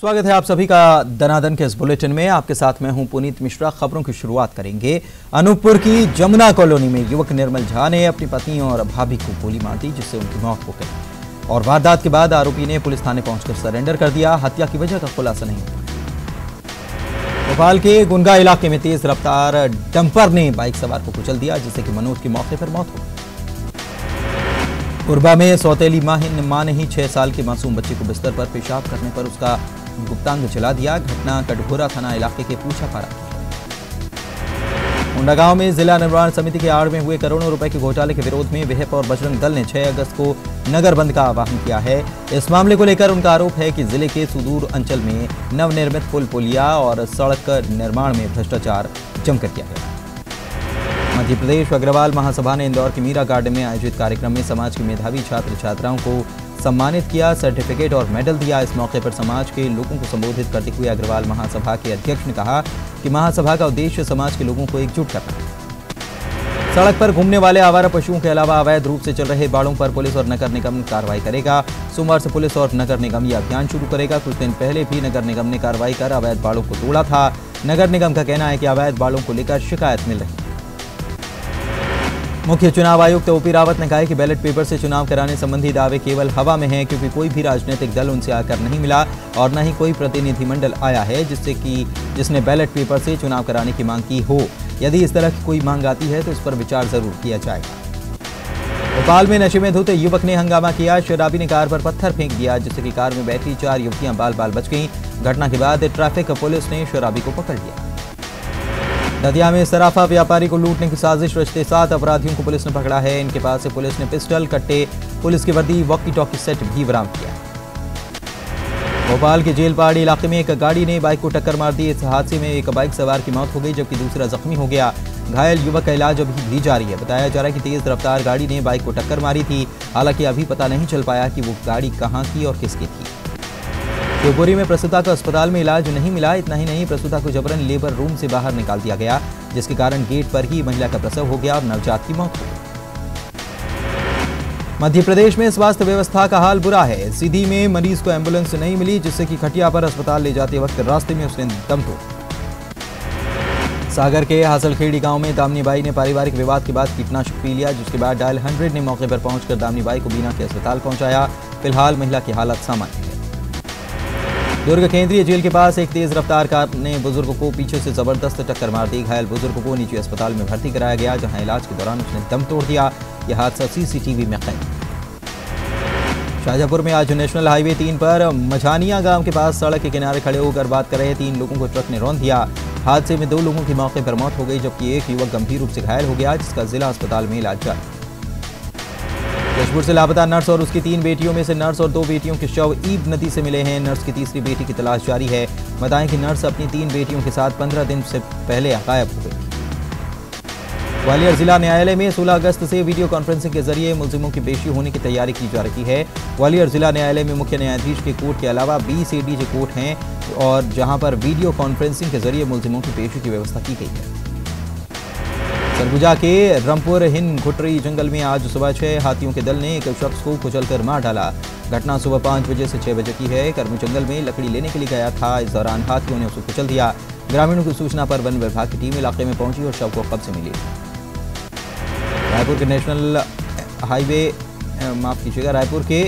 स्वागत है आप सभी का दनादन के इस बुलेटिन में। आपके साथ मैं हूं पुनीत मिश्रा। खबरों की शुरुआत करेंगे। अनूपपुर की जमुना कॉलोनी में युवक निर्मल झा ने अपनी पत्नी और भाभी को गोली मार दी, जिससे उनकी मौत हो गई और वारदात के बाद आरोपी ने पुलिस थाने पहुंचकर सरेंडर कर दिया। हत्या की वजह का खुलासा नहीं हुआ। भोपाल के गुनगा इलाके में तेज रफ्तार डंपर ने बाइक सवार को कुचल दिया, जिससे कि मनोज की मौके पर मौत हो गई। कोरबा में सौतेली मां ने ही 6 साल के मासूम बच्चे को बिस्तर पर पेशाब करने पर उसका गुप्तांग जला दिया। घटना कटघोरा थाना इलाके के पूछापारा की। मुंडागांव में जिला निर्माण समिति के आड़ में हुए करोड़ों रुपए के घोटाले के विरोध में विहिप और बजरंग दल ने 6 अगस्त को नगर बंद का आह्वान किया है। इस मामले को लेकर उनका आरोप है कि जिले के सुदूर अंचल में नवनिर्मित पुल पुलिया और सड़क निर्माण में भ्रष्टाचार जमकर किया गया। मध्य प्रदेश अग्रवाल महासभा ने इंदौर के मीरा गार्डन में आयोजित कार्यक्रम में समाज के मेधावी छात्र छात्राओं को सम्मानित किया, सर्टिफिकेट और मेडल दिया। इस मौके पर समाज के लोगों को संबोधित करते हुए अग्रवाल महासभा के अध्यक्ष ने कहा कि महासभा का उद्देश्य समाज के लोगों को एकजुट करना है। सड़क पर घूमने वाले आवारा पशुओं के अलावा अवैध रूप से चल रहे बाड़ों पर पुलिस और नगर निगम कार्रवाई करेगा। सोमवार से पुलिस और नगर निगम यह अभियान शुरू करेगा। कुछ दिन पहले भी नगर निगम ने कार्रवाई कर अवैध बाड़ों को तोड़ा था। नगर निगम का कहना है कि अवैध बाड़ों को लेकर शिकायत मिल रही है। मुख्य चुनाव आयुक्त ओपी रावत ने कहा है कि बैलेट पेपर से चुनाव कराने संबंधी दावे केवल हवा में हैं, क्योंकि कोई भी राजनीतिक दल उनसे आकर नहीं मिला और न ही कोई प्रतिनिधिमंडल आया है जिसने बैलेट पेपर से चुनाव कराने की मांग की हो। यदि इस तरह की कोई मांग आती है तो इस पर विचार जरूर किया जाएगा। भोपाल में नशे में धुत युवक ने हंगामा किया। शराबी ने कार पर पत्थर फेंक दिया, जिससे कि कार में बैठी 4 युवतियां बाल बाल बच गईं। घटना के बाद ट्रैफिक पुलिस ने शराबी को पकड़ लिया। दतिया में सराफा व्यापारी को लूटने की साजिश रचते 7 अपराधियों को पुलिस ने पकड़ा है। इनके पास से पुलिस ने पिस्टल, कट्टे, पुलिस की वर्दी, वॉकी टॉकी सेट भी बरामद किया। भोपाल के जेलपहाड़ी इलाके में एक गाड़ी ने बाइक को टक्कर मार दी। इस हादसे में एक बाइक सवार की मौत हो गई, जबकि दूसरा जख्मी हो गया। घायल युवक का इलाज अभी भी जारी है। बताया जा रहा है कि तेज रफ्तार गाड़ी ने बाइक को टक्कर मारी थी। हालांकि अभी पता नहीं चल पाया कि वो गाड़ी कहां की और किसकी थी। शिवपुरी में प्रसूता को अस्पताल में इलाज नहीं मिला। इतना ही नहीं, प्रसूता को जबरन लेबर रूम से बाहर निकाल दिया गया, जिसके कारण गेट पर ही महिला का प्रसव हो गया और नवजात की मौत हो गई। मध्य प्रदेश में स्वास्थ्य व्यवस्था का हाल बुरा है। सीधी में मरीज को एम्बुलेंस नहीं मिली, जिससे कि खटिया पर अस्पताल ले जाते वक्त रास्ते में उसने दम तोड़ा। सागर के हासलखेड़ी गांव में दामिनी बाई ने पारिवारिक विवाद के बाद कीटनाशक पी लिया, जिसके बाद डायल 100 ने मौके पर पहुंचकर दामिनी बाई को बीना के अस्पताल पहुंचाया। फिलहाल महिला की हालत सामान्य है। दुर्ग केंद्रीय जेल के पास एक तेज रफ्तार कार ने बुजुर्ग को पीछे से जबरदस्त टक्कर मार दी। घायल बुजुर्ग को निजी अस्पताल में भर्ती कराया गया, जहां इलाज के दौरान उसने दम तोड़ दिया। यह हादसा सीसीटीवी में कैद। शाहजहांपुर में आज नेशनल हाईवे 3 पर मझानिया गांव के पास सड़क के किनारे खड़े होकर बात कर रहे 3 लोगों को ट्रक ने रौंद दिया। हादसे में 2 लोगों की मौके पर मौत हो गई, जबकि एक युवक गंभीर रूप से घायल हो गया, जिसका जिला अस्पताल में इलाज जारी। जशपुर से लापता नर्स और उसकी 3 बेटियों में से नर्स और 2 बेटियों के शव ईब नदी से मिले हैं। नर्स की तीसरी बेटी की तलाश जारी है। बताएं कि नर्स अपनी 3 बेटियों के साथ 15 दिन से पहले गायब हो गई। ग्वालियर जिला न्यायालय में 16 अगस्त से वीडियो कॉन्फ्रेंसिंग के जरिए मुलजिमों की पेशी होने की तैयारी की जा रही है। ग्वालियर जिला न्यायालय में मुख्य न्यायाधीश के कोर्ट के अलावा 20 एडीजे कोर्ट हैं, और जहां पर वीडियो कॉन्फ्रेंसिंग के जरिए मुलजिमों की पेशी की व्यवस्था की गई है। सरगुजा के रमपुर हिन घुटरी जंगल में आज सुबह 6 हाथियों के दल ने एक शख्स को कुचलकर मार डाला। घटना सुबह 5 बजे से 6 बजे की है। कर्मी जंगल में लकड़ी लेने के लिए गया था। इस दौरान हाथियों ने उसे कुचल दिया। ग्रामीणों की सूचना पर वन विभाग की टीम इलाके में पहुंची और शव को कब्जे में ली। रायपुर के नेशनल हाईवे रायपुर के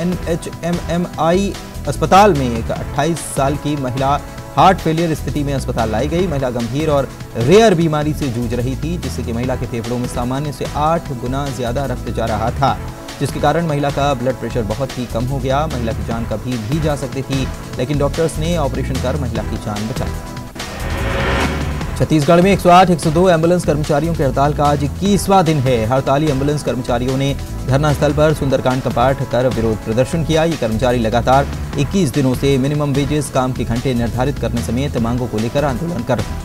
NHMMI अस्पताल में एक 28 साल की महिला हार्ट फेलियर स्थिति में अस्पताल लाई गई। महिला गंभीर और रेयर बीमारी से जूझ रही थी, जिससे कि महिला के फेफड़ों में सामान्य से 8 गुना ज्यादा रक्त जा रहा था, जिसके कारण महिला का ब्लड प्रेशर बहुत ही कम हो गया। महिला की जान कभी भी जा सकती थी, लेकिन डॉक्टर्स ने ऑपरेशन कर महिला की जान बचाई। छत्तीसगढ़ में 108, 102 एम्बुलेंस कर्मचारियों की हड़ताल का आज 21वां दिन है। हड़ताली एम्बुलेंस कर्मचारियों ने धरना स्थल पर सुंदरकांड का पाठ कर विरोध प्रदर्शन किया। ये कर्मचारी लगातार 21 दिनों से मिनिमम वेजेस, काम के घंटे निर्धारित करने समेत मांगों को लेकर आंदोलन कर रहे हैं।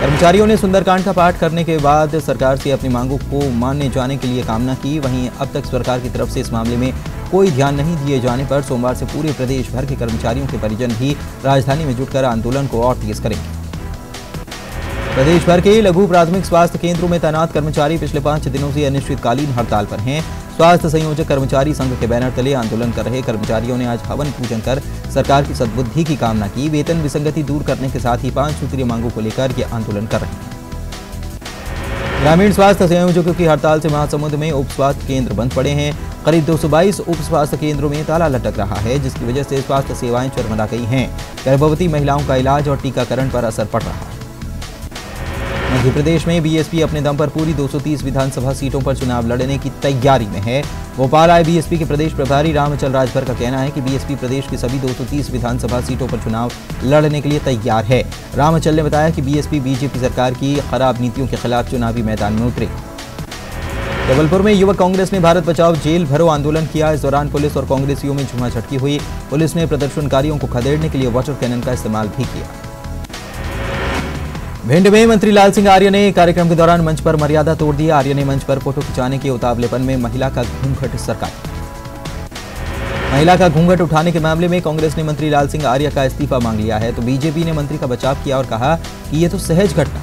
कर्मचारियों ने सुंदरकांड का पाठ करने के बाद सरकार से अपनी मांगों को मानने जाने के लिए कामना की। वहीं अब तक सरकार की तरफ से इस मामले में कोई ध्यान नहीं दिए जाने पर सोमवार से पूरे प्रदेश भर के कर्मचारियों के परिजन भी राजधानी में जुटकर आंदोलन को और तेज करेंगे। प्रदेश भर के लघु प्राथमिक स्वास्थ्य केंद्रों में तैनात कर्मचारी पिछले 5 दिनों से अनिश्चितकालीन हड़ताल पर हैं। स्वास्थ्य संयोजक कर्मचारी संघ के बैनर तले आंदोलन कर रहे कर्मचारियों ने आज हवन पूजन कर सरकार की सद्बुद्धि की कामना की। वेतन विसंगति दूर करने के साथ ही 5 सूत्रीय मांगों को लेकर ये आंदोलन कर रहे हैं। ग्रामीण स्वास्थ्य संयोजकों की हड़ताल से महासमुंद में उप स्वास्थ्य केंद्र बंद पड़े हैं। करीब 222 उप स्वास्थ्य केंद्रों में ताला लटक रहा है, जिसकी वजह से स्वास्थ्य सेवाएं चरमरा गई हैं। गर्भवती महिलाओं का इलाज और टीकाकरण पर असर पड़ रहा है। मध्य प्रदेश में बीएसपी अपने दम पर पूरी 230 विधानसभा सीटों पर चुनाव लड़ने की तैयारी में है। भोपाल आए बीएसपी के प्रदेश प्रभारी रामचल राजभर का कहना है कि बीएसपी प्रदेश की सभी 230 विधानसभा सीटों पर चुनाव लड़ने के लिए तैयार है। रामचल ने बताया कि बीएसपी बीजेपी सरकार की खराब नीतियों के खिलाफ चुनावी मैदान में उतरे। जबलपुर में युवक कांग्रेस ने भारत बचाओ जेल भरो आंदोलन किया। इस दौरान पुलिस और कांग्रेसियों में झूमाझटकी हुई। पुलिस ने प्रदर्शनकारियों को खदेड़ने के लिए वाटर कैनन का इस्तेमाल भी किया। भिंड में मंत्री लाल सिंह आर्य ने कार्यक्रम के दौरान मंच पर मर्यादा तोड़ दी। आर्य ने मंच पर फोटो खिंचाने के उतावलेपन में महिला का घूंघट सरकाया। महिला का घूंघट उठाने के मामले में कांग्रेस ने मंत्री लाल सिंह आर्य का इस्तीफा मांग लिया है, तो बीजेपी ने मंत्री का बचाव किया और कहा कि ये तो सहज घटना।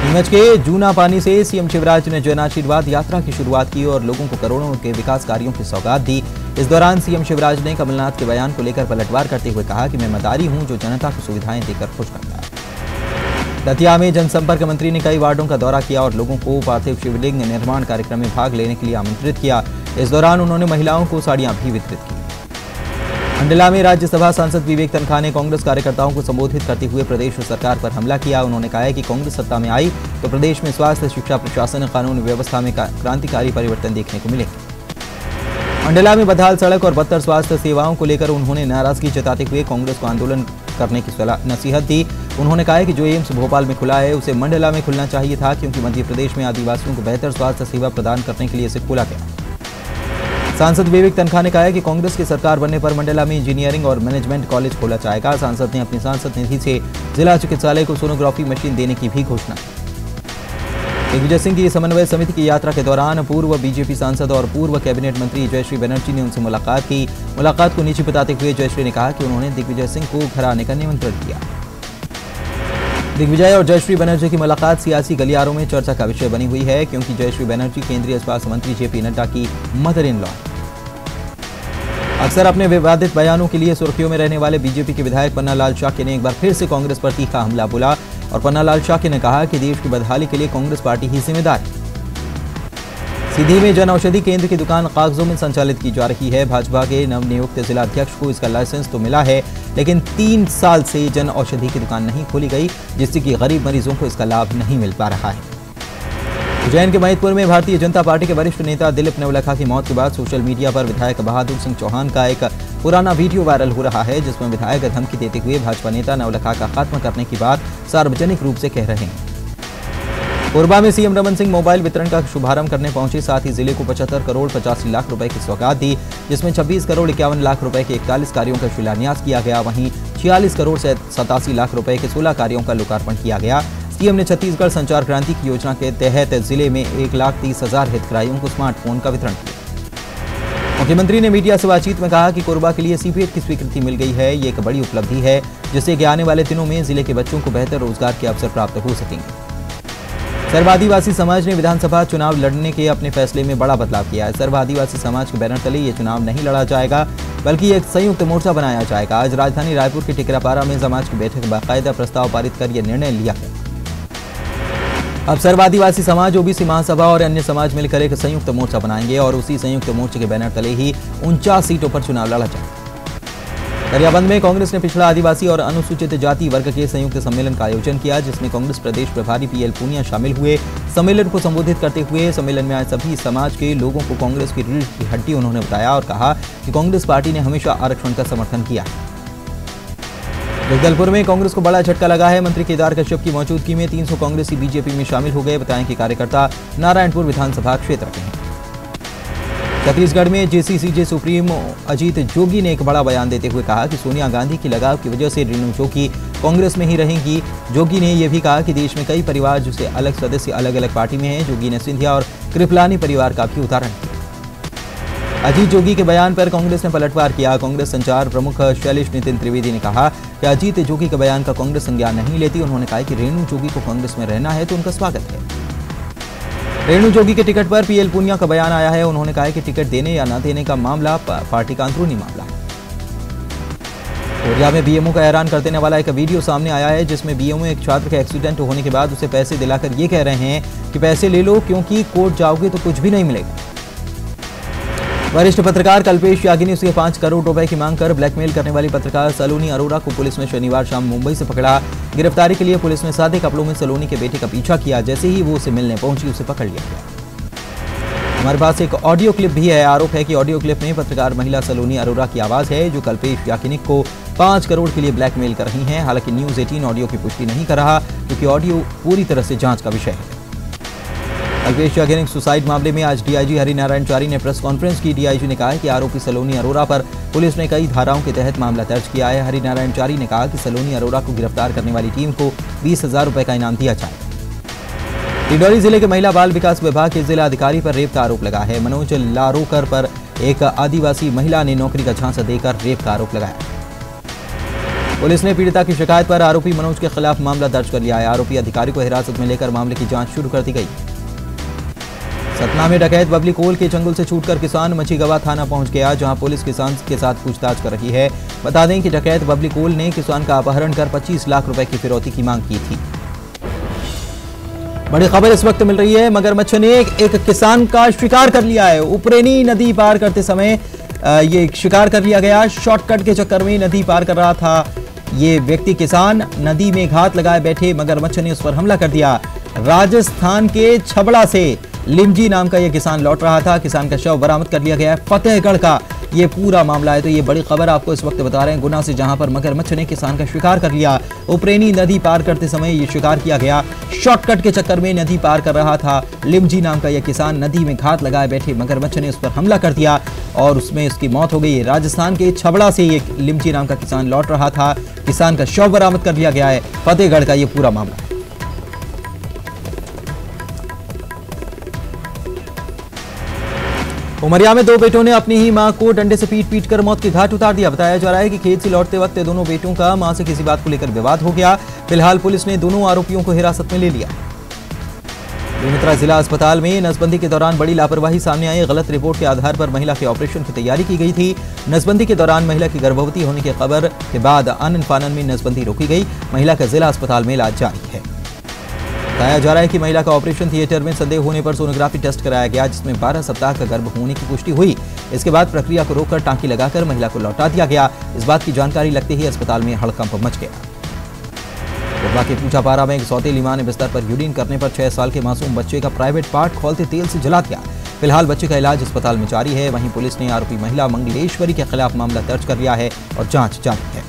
नीमच के जूना पानी से सीएम शिवराज ने जन आशीर्वाद यात्रा की शुरुआत की और लोगों को करोड़ों के विकास कार्यों की सौगात दी। इस दौरान सीएम शिवराज ने कमलनाथ के बयान को लेकर पलटवार करते हुए कहा कि मैं मदारी हूं जो जनता को सुविधाएं देकर खुश करता है। दतिया में जनसंपर्क मंत्री ने कई वार्डों का दौरा किया और लोगों को पार्थिव शिवलिंग निर्माण कार्यक्रम में भाग लेने के लिए आमंत्रित किया। इस दौरान उन्होंने महिलाओं को साड़ियां भी वितरित की। मंडला में राज्यसभा सांसद विवेक तनखा ने कांग्रेस कार्यकर्ताओं को संबोधित करते हुए प्रदेश सरकार पर हमला किया। उन्होंने कहा कि कांग्रेस सत्ता में आई तो प्रदेश में स्वास्थ्य, शिक्षा, प्रशासन, कानून व्यवस्था में क्रांतिकारी परिवर्तन देखने को मिलेंगे। मंडला में बदहाल सड़क और बदतर स्वास्थ्य सेवाओं को लेकर उन्होंने नाराजगी जताते हुए कांग्रेस को आंदोलन करने की नसीहत दी। उन्होंने कहा कि जो एम्स भोपाल में खुला है उसे मंडला में खुलना चाहिए था, क्योंकि मध्य प्रदेश में आदिवासियों को बेहतर स्वास्थ्य सेवा प्रदान करने के लिए इसे खोला गया। सांसद विवेक तनखा ने कहा कि कांग्रेस की सरकार बनने पर मंडला में इंजीनियरिंग और मैनेजमेंट कॉलेज खोला जाएगा। सांसद ने अपनी सांसद निधि से जिला चिकित्सालय को सोनोग्राफी मशीन देने की भी घोषणा की। दिग्विजय सिंह की समन्वय समिति की यात्रा के दौरान पूर्व बीजेपी सांसद और पूर्व कैबिनेट मंत्री जयश्री बनर्जी ने उनसे मुलाकात की। मुलाकात को निजी बताते हुए जयश्री ने कहा कि उन्होंने दिग्विजय सिंह को घर आने का निमंत्रण दिया। दिग्विजय और जयश्री बनर्जी की मुलाकात सियासी गलियारों में चर्चा का विषय बनी हुई है, क्योंकि जयश्री बनर्जी केंद्रीय स्वास्थ्य मंत्री जेपी नड्डा की मदर इन लॉ। अक्सर अपने विवादित बयानों के लिए सुर्खियों में रहने वाले बीजेपी के विधायक पन्नालाल शाक्य ने एक बार फिर से कांग्रेस पर तीखा हमला बोला और पन्नालाल शाक्य ने कहा कि देश की बदहाली के लिए कांग्रेस पार्टी ही जिम्मेदार है। सीधी में जन औषधि केंद्र की दुकान कागजों में संचालित की जा रही है। भाजपा के नवनियुक्त जिलाध्यक्ष को इसका लाइसेंस तो मिला है, लेकिन 3 साल से जन औषधि की दुकान नहीं खोली गई, जिससे कि गरीब मरीजों को इसका लाभ नहीं मिल पा रहा है। उज्जैन के महिदपुर में भारतीय जनता पार्टी के वरिष्ठ नेता दिलीप नवलखा की मौत के बाद सोशल मीडिया पर विधायक बहादुर सिंह चौहान का एक पुराना वीडियो वायरल हो रहा है, जिसमें विधायक धमकी देते हुए भाजपा नेता नवलखा का खात्मा करने की बात सार्वजनिक रूप से कह रहे हैं। कोरबा में सीएम रमन सिंह मोबाइल वितरण का शुभारंभ करने पहुंचे, साथ ही जिले को 75 करोड़ 85 लाख रुपए की सौगात दी, जिसमें 26 करोड़ 51 लाख रुपए के 41 कार्यों का शिलान्यास किया गया। वहीं 46 करोड़ 87 लाख रुपए के 16 कार्यों का लोकार्पण किया गया। सीएम ने छत्तीसगढ़ संचार क्रांति की योजना के तहत जिले में 1,30,000 हितग्राहियों को स्मार्टफोन का वितरण किया। मुख्यमंत्री ने मीडिया से बातचीत में कहा कि कोरबा के लिए सीपेट की स्वीकृति मिल गई है। ये एक बड़ी उपलब्धि है, जिससे कि आने वाले दिनों में जिले के बच्चों को बेहतर रोजगार के अवसर प्राप्त हो सकेंगे। सर्व आदिवासी समाज ने विधानसभा चुनाव लड़ने के अपने फैसले में बड़ा बदलाव किया है। सर्व आदिवासी समाज के बैनर तले ये चुनाव नहीं लड़ा जाएगा, बल्कि एक संयुक्त मोर्चा बनाया जाएगा। आज राजधानी रायपुर के टिकरापारा में समाज की बैठक में बाकायदा प्रस्ताव पारित कर यह निर्णय लिया गया। अब सर्व आदिवासी समाज, ओबीसी महासभा और अन्य समाज मिलकर एक संयुक्त मोर्चा बनाएंगे और उसी संयुक्त मोर्चे के बैनर तले ही 49 सीटों पर चुनाव लड़ा जाएगा। गरियाबंद में कांग्रेस ने पिछड़ा आदिवासी और अनुसूचित जाति वर्ग के संयुक्त सम्मेलन का आयोजन किया, जिसमें कांग्रेस प्रदेश प्रभारी पीएल पूनिया शामिल हुए। सम्मेलन को संबोधित करते हुए सम्मेलन में आए सभी समाज के लोगों को कांग्रेस की रीढ़ की हड्डी उन्होंने बताया और कहा कि कांग्रेस पार्टी ने हमेशा आरक्षण का समर्थन किया। जगदलपुर में कांग्रेस को बड़ा झटका लगा है। मंत्री केदार कश्यप की मौजूदगी में 300 कांग्रेसी बीजेपी में शामिल हो गए। बताएं कि कार्यकर्ता नारायणपुर विधानसभा क्षेत्र के हैं। छत्तीसगढ़ में जेसीसीजे सुप्रीमो अजीत जोगी ने एक बड़ा बयान देते हुए कहा कि सोनिया गांधी की लगाव की वजह से रेणु जोगी कांग्रेस में ही रहेंगी। जोगी ने यह भी कहा कि देश में कई परिवार जिससे अलग सदस्य अलग अलग पार्टी में हैं। जोगी ने सिंधिया और कृपलानी परिवार का भी उदाहरण दिया। अजीत जोगी के बयान पर कांग्रेस ने पलटवार किया। कांग्रेस संचार प्रमुख शैलेश नितिन त्रिवेदी ने कहा कि अजीत जोगी के बयान का कांग्रेस संज्ञान नहीं लेती। उन्होंने कहा कि रेणु जोगी को कांग्रेस में रहना है तो उनका स्वागत है। रेणु जोगी के टिकट पर पीएल पूनिया का बयान आया है। उन्होंने कहा है कि टिकट देने या न देने का मामला पार्टी का अंदरूनी मामला है। कोरिया में बीएमओ का हैरान कर देने वाला एक वीडियो सामने आया है, जिसमें बीएमओ एक छात्र के एक्सीडेंट होने के बाद उसे पैसे दिलाकर ये कह रहे हैं कि पैसे ले लो क्योंकि कोर्ट जाओगे तो कुछ भी नहीं मिलेगा। वरिष्ठ पत्रकार कल्पेश यागिनी उसके 5 करोड़ रुपए की मांग कर ब्लैकमेल करने वाली पत्रकार सलोनी अरोड़ा को पुलिस ने शनिवार शाम मुंबई से पकड़ा। गिरफ्तारी के लिए पुलिस ने सादे कपड़ों में सलोनी के बेटे का पीछा किया। जैसे ही वो उसे मिलने पहुंची, उसे पकड़ लिया गया। हमारे पास एक ऑडियो क्लिप भी है। आरोप है कि ऑडियो क्लिप में पत्रकार महिला सलोनी अरोड़ा की आवाज है, जो कल्पेश यागिनी को 5 करोड़ के लिए ब्लैकमेल कर रही हैं। हालांकि न्यूज 18 ऑडियो की पुष्टि नहीं कर रहा, क्योंकि ऑडियो पूरी तरह से जांच का विषय है। कल्पेश यागिनी सुसाइड मामले में आज डीआईजी हरिनारायण चारी ने प्रेस कॉन्फ्रेंस की। डीआईजी ने कहा है कि आरोपी सलोनी अरोड़ा पर पुलिस ने कई धाराओं के तहत मामला दर्ज किया है। हरिनारायण चारी ने कहा कि सलोनी अरोड़ा को गिरफ्तार करने वाली टीम को 20,000 रुपए का इनाम दिया जाए। डिंडौरी जिले के महिला बाल विकास विभाग के जिला अधिकारी पर रेप का आरोप लगा है। मनोज लारोकर पर एक आदिवासी महिला ने नौकरी का झांसा देकर रेप का आरोप लगाया। पुलिस ने पीड़िता की शिकायत पर आरोपी मनोज के खिलाफ मामला दर्ज कर लिया है। आरोपी अधिकारी को हिरासत में लेकर मामले की जांच शुरू कर दी गई। सतना में डकैत बबली कोल के चंगुल से छूटकर किसान मछीगवा थाना पहुंच गया, जहां पुलिस किसान के साथ पूछताछ कर रही है। बता दें कि डकैत बबली कोल ने किसान का अपहरण कर 25 लाख रुपए की फिरौती की मांग की थी। बड़ी खबर इस वक्त मिल रही है। मगरमच्छ ने एक किसान का शिकार कर लिया है। उपरेनी नदी पार करते समय ये शिकार कर लिया गया। शॉर्टकट के चक्कर में नदी पार कर रहा था ये व्यक्ति किसान। नदी में घात लगाए बैठे मगरमच्छ ने उस पर हमला कर दिया। राजस्थान के छबड़ा से लिमजी नाम का यह किसान लौट रहा था। किसान का शव बरामद कर लिया गया है। फतेहगढ़ का ये पूरा मामला है। तो ये बड़ी खबर आपको इस वक्त बता रहे हैं गुना से, जहां पर मगरमच्छ ने किसान का शिकार कर लिया। उपरेनी नदी पार करते समय ये शिकार किया गया। शॉर्टकट के चक्कर में नदी पार कर रहा था लिमजी नाम का यह किसान। नदी में घात लगाए बैठे मगरमच्छ ने उस पर हमला कर दिया और उसमें उसकी मौत हो गई। राजस्थान के छबड़ा से ये लिमजी नाम का किसान लौट रहा था। किसान का शव बरामद कर लिया गया है। फतेहगढ़ का ये पूरा मामला है। उमरिया में 2 बेटों ने अपनी ही मां को डंडे से पीट कर मौत के घाट उतार दिया। बताया जा रहा है कि खेत से लौटते वक्त दोनों बेटों का मां से किसी बात को लेकर विवाद हो गया। फिलहाल पुलिस ने दोनों आरोपियों को हिरासत में ले लिया। बेमेतरा जिला अस्पताल में नसबंदी के दौरान बड़ी लापरवाही सामने आई। गलत रिपोर्ट के आधार पर महिला के ऑपरेशन की तैयारी की गई थी। नसबंदी के दौरान महिला की गर्भवती होने की खबर के बाद आनन फानन में नसबंदी रोकी गई। महिला का जिला अस्पताल में इलाज जारी है। बताया जा रहा है कि महिला का ऑपरेशन थिएटर में संदेह होने पर सोनोग्राफी टेस्ट कराया गया, जिसमें 12 सप्ताह का गर्भ होने की पुष्टि हुई। इसके बाद प्रक्रिया को रोककर टांकी लगाकर महिला को लौटा दिया गया। इस बात की जानकारी लगते ही अस्पताल में हड़कंप मच गया। कोरबा के पूछापारा में एक सौतेली मां ने बिस्तर पर यूरिन करने पर 6 साल के मासूम बच्चे का प्राइवेट पार्ट खोलते तेल से जला दिया। फिलहाल बच्चे का इलाज अस्पताल में जारी है। वहीं पुलिस ने आरोपी महिला मंगलेश्वरी के खिलाफ मामला दर्ज कर लिया है और जांच जारी है।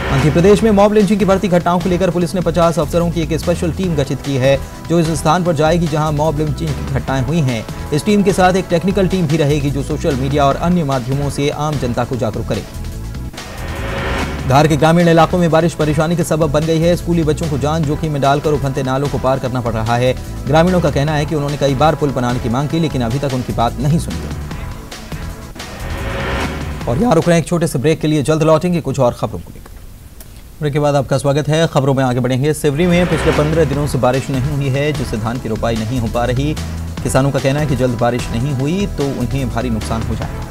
मध्य प्रदेश में मॉब लिंचिंग की बढ़ती घटनाओं को लेकर पुलिस ने 50 अफसरों की एक स्पेशल टीम गठित की है, जो इस स्थान पर जाएगी जहां मॉब लिंचिंग की घटनाएं हुई हैं। इस टीम के साथ एक टेक्निकल टीम भी रहेगी, जो सोशल मीडिया और अन्य माध्यमों से आम जनता को जागरूक करेगी। धार के ग्रामीण इलाकों में बारिश परेशानी के सबब बन गई है। स्कूली बच्चों को जान जोखिम में डालकर उफनते नालों को पार करना पड़ रहा है। ग्रामीणों का कहना है कि उन्होंने कई बार पुल बनाने की मांग की, लेकिन अभी तक उनकी बात नहीं सुनी गई। और यहाँ रुक रहे हैं एक छोटे से ब्रेक के लिए, जल्द लौटेंगे कुछ और खबरों को लेकर। ब्रेक के बाद आपका स्वागत है। खबरों में आगे बढ़ेंगे। सिवरी में पिछले 15 दिनों से बारिश नहीं हुई है, जिससे धान की रोपाई नहीं हो पा रही। किसानों का कहना है कि जल्द बारिश नहीं हुई तो उन्हें भारी नुकसान हो जाएगा।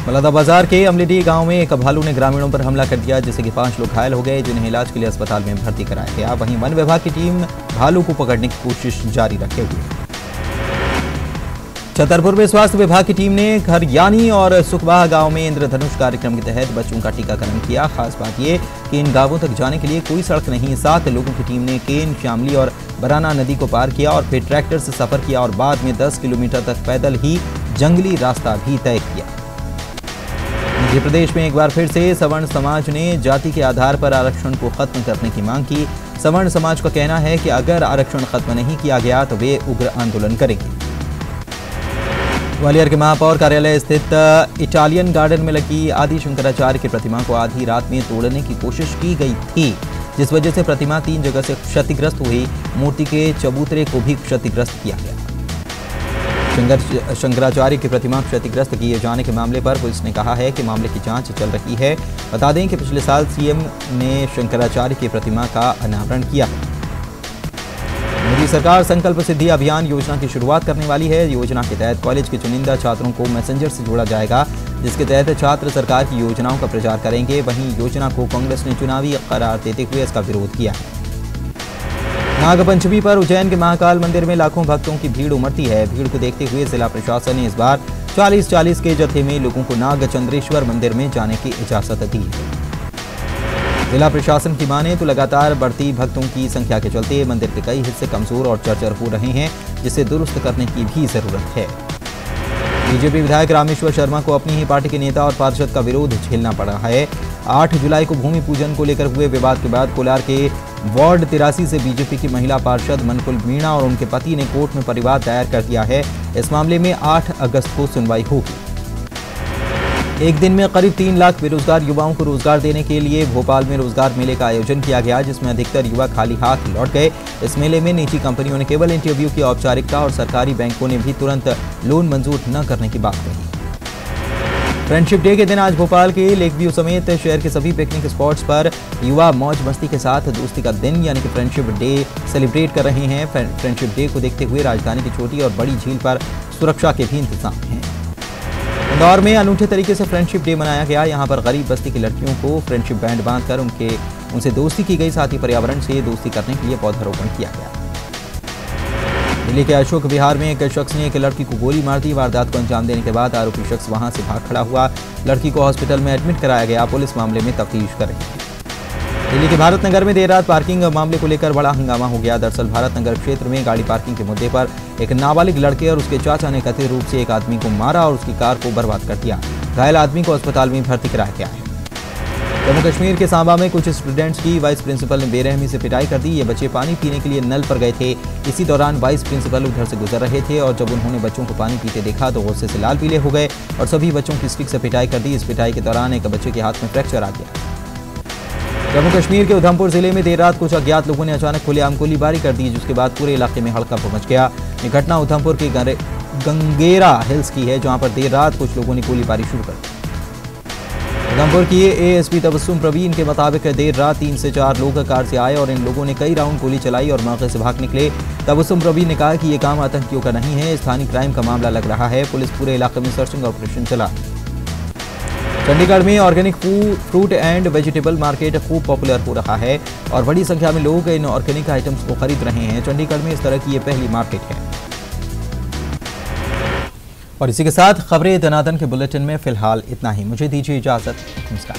बलौदाबाजार के अमलीडीह गांव में एक भालू ने ग्रामीणों पर हमला कर दिया, जिससे कि 5 लोग घायल हो गए, जिन्हें इलाज के लिए अस्पताल में भर्ती कराया गया। वहीं वन विभाग की टीम भालू को पकड़ने की कोशिश जारी रखे हुए है। छतरपुर में स्वास्थ्य विभाग की टीम ने खरयानी और सुखबाह गांव में इंद्रधनुष कार्यक्रम के तहत बच्चों का टीकाकरण किया। खास बात यह कि इन गांवों तक जाने के लिए कोई सड़क नहीं। 7 लोगों की टीम ने केन, शामली और बराना नदी को पार किया और फिर ट्रैक्टर से सफर किया और बाद में 10 किलोमीटर तक पैदल ही जंगली रास्ता भी तय किया। मध्य प्रदेश में एक बार फिर से सवर्ण समाज ने जाति के आधार पर आरक्षण को खत्म करने की मांग की। सवर्ण समाज का कहना है कि अगर आरक्षण खत्म नहीं किया गया तो वे उग्र आंदोलन करेंगे। ग्वालियर के महापौर कार्यालय स्थित इटालियन गार्डन में लगी आदि शंकराचार्य की प्रतिमा को आधी रात में तोड़ने की कोशिश की गई थी, जिस वजह से प्रतिमा 3 जगह से क्षतिग्रस्त हुई। मूर्ति के चबूतरे को भी क्षतिग्रस्त किया गया। शंकराचार्य की प्रतिमा क्षतिग्रस्त किए जाने के मामले पर पुलिस ने कहा है कि मामले की जांच चल रही है। बता दें कि पिछले साल सीएम ने शंकराचार्य की प्रतिमा का अनावरण किया। योगी सरकार संकल्प सिद्धि अभियान योजना की शुरुआत करने वाली है। योजना के तहत कॉलेज के चुनिंदा छात्रों को मैसेंजर से जोड़ा जाएगा, जिसके तहत छात्र सरकार की योजनाओं का प्रचार करेंगे। वहीं योजना को कांग्रेस ने चुनावी करार देते हुए इसका विरोध किया है। नागपंचमी पर उज्जैन के महाकाल मंदिर में लाखों भक्तों की भीड़ उमड़ती है। भीड़ को देखते हुए जिला प्रशासन ने इस बार 40-40 के जत्थे में लोगों को नागचंद्रेश्वर मंदिर में जाने की इजाजत दी है। जिला प्रशासन की माने तो लगातार बढ़ती भक्तों की संख्या के चलते मंदिर के कई हिस्से कमजोर और जर्जर हो रहे हैं, जिसे दुरुस्त करने की भी जरूरत है। बीजेपी विधायक रामेश्वर शर्मा को अपनी ही पार्टी के नेता और पार्षद का विरोध झेलना पड़ा है। 8 जुलाई को भूमि पूजन को लेकर हुए विवाद के बाद कोलार के वार्ड 83 से बीजेपी की महिला पार्षद मनकुल मीणा और उनके पति ने कोर्ट में परिवाद दायर कर दिया है। इस मामले में 8 अगस्त को सुनवाई होगी। एक दिन में करीब 3 लाख बेरोजगार युवाओं को रोजगार देने के लिए भोपाल में रोजगार मेले का आयोजन किया गया, जिसमें अधिकतर युवा खाली हाथ लौट गए। इस मेले में निजी कंपनियों ने केवल इंटरव्यू की औपचारिकता और सरकारी बैंकों ने भी तुरंत लोन मंजूर न करने की बात कही। फ्रेंडशिप डे के दिन आज भोपाल के लेक व्यू समेत शहर के सभी पिकनिक स्पॉट्स पर युवा मौज मस्ती के साथ दोस्ती का दिन यानी कि फ्रेंडशिप डे सेलिब्रेट कर रहे हैं। फ्रेंडशिप डे को देखते हुए राजधानी की छोटी और बड़ी झील पर सुरक्षा के भी इंतजाम हैं। इंदौर में अनूठे तरीके से फ्रेंडशिप डे मनाया गया। यहां पर गरीब बस्ती की लड़कियों को फ्रेंडशिप बैंड बांधकर उनसे दोस्ती की गई, साथ ही पर्यावरण से दोस्ती करने के लिए पौधारोपण किया गया। दिल्ली के अशोक विहार में एक शख्स ने एक लड़की को गोली मार दी। वारदात को अंजाम देने के बाद आरोपी शख्स वहां से भाग खड़ा हुआ। लड़की को हॉस्पिटल में एडमिट कराया गया। पुलिस मामले में तफ्तीश कर रही है। दिल्ली के भारत नगर में देर रात पार्किंग मामले को लेकर बड़ा हंगामा हो गया। दरअसल भारत नगर क्षेत्र में गाड़ी पार्किंग के मुद्दे पर एक नाबालिग लड़के और उसके चाचा ने कथित रूप से एक आदमी को मारा और उसकी कार को बर्बाद कर दिया। घायल आदमी को अस्पताल में भर्ती कराया गया है। जम्मू कश्मीर के सांबा में कुछ स्टूडेंट्स की वाइस प्रिंसिपल ने बेरहमी से पिटाई कर दी। ये बच्चे पानी पीने के लिए नल पर गए थे। इसी दौरान वाइस प्रिंसिपल उधर से गुजर रहे थे और जब उन्होंने बच्चों को पानी पीते देखा तो गुस्से से लाल पीले हो गए और सभी बच्चों की स्टिक से पिटाई कर दी। इस पिटाई के दौरान एक बच्चे के हाथ में फ्रैक्चर आ गया। जम्मू कश्मीर के उधमपुर जिले में देर रात कुछ अज्ञात लोगों ने अचानक खुलेआम गोलीबारी कर दी, जिसके बाद पूरे इलाके में हड़कंप मच गया। ये घटना उधमपुर के गंगेरा हिल्स की है, जहां पर देर रात कुछ लोगों ने गोलीबारी शुरू कर दी। उधमपुर की एएसपी तबस्सुम प्रवीण के मुताबिक देर रात 3 से 4 लोग कार से आए और इन लोगों ने कई राउंड गोली चलाई और मौके से भाग निकले। तबस्सुम प्रवीण ने कहा कि ये काम आतंकियों का नहीं है, स्थानीय क्राइम का मामला लग रहा है। पुलिस पूरे इलाके में सर्चिंग ऑपरेशन चला। चंडीगढ़ में organic fruit and vegetable market खूब पॉपुलर हो रहा है और बड़ी संख्या में लोग इन ऑर्गेनिक आइटम्स को खरीद रहे हैं। चंडीगढ़ में इस तरह की ये पहली मार्केट है। और इसी के साथ खबरें दनादन के बुलेटिन में फिलहाल इतना ही। मुझे दीजिए इजाजत। नमस्कार।